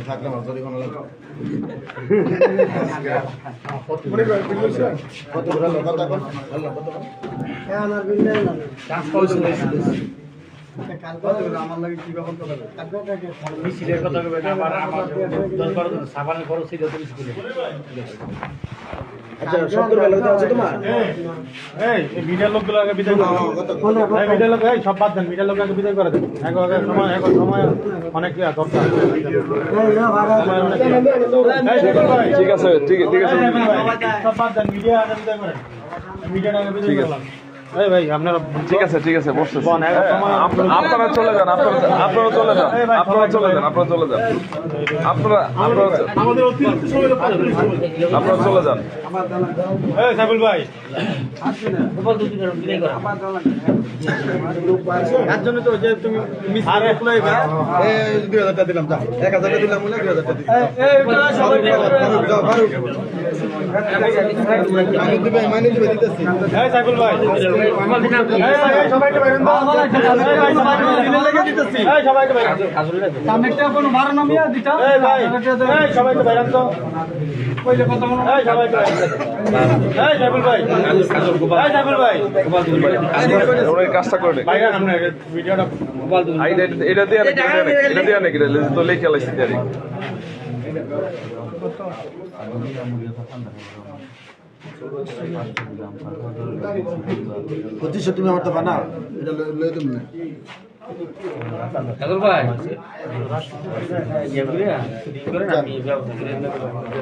থাকলাম আমার লাগে কি ব্যাপার সাবানের খরচ ছিল স্কুলে। আচ্ছা সত্তর বেলা আছে তোমার এই মিডিয়ার লোকগুলো আগে বিদায় করো। মিডিয়ার লোক সব বাদ দেন, মিডিয়ার লোক আগে বিদায় করে দেন। এখন সময় অনেক দরকার। ঠিক আছে ঠিক আছে সব বাদ দেন, মিডিয়া আগে বিদায় করেন। মিডিয়ার আগে বিদায় করলাম। ভাই আপনারা ঠিক আছে বসতে আপনারা চলে যান, আপনারা চলে যান, আপনারা চলে যান, আপনারা চলে যান, আপনারা আমাদের অতিরিক্ত সময় আপনারা চলে যান। এই সাইফুল ভাই তার জন্য তো যে তুমি আর এপ্লাই এই 2000 টাকা দিলাম, যা 1000 টাকা দিলাম বলে 2000 টাকা দিলাম। এই মানে দিবে দিতেছি। এই সাইফুল ভাই সবাইকে বাইরেন দাও, লেগে দিতেছি। এই সবাইকে বাইরেন সামনেটা কোন ভাড়া নামিয়া দিতা। এই ভাই এই সবাইকে বাইরেন তো কইলে কথা মনে। এই সবাইকে বাইরেন। এই সাইফুল ভাই এই সাইফুল ভাই ওই কাজটা করে ভাই আমরা ভিডিওটা মোবাইল দিন। এটা দিয়ে নাকি তো লেখা লাইছি দিয়ে তুমি আমার তো বানাও এটা লয়ে তুমি না ভাই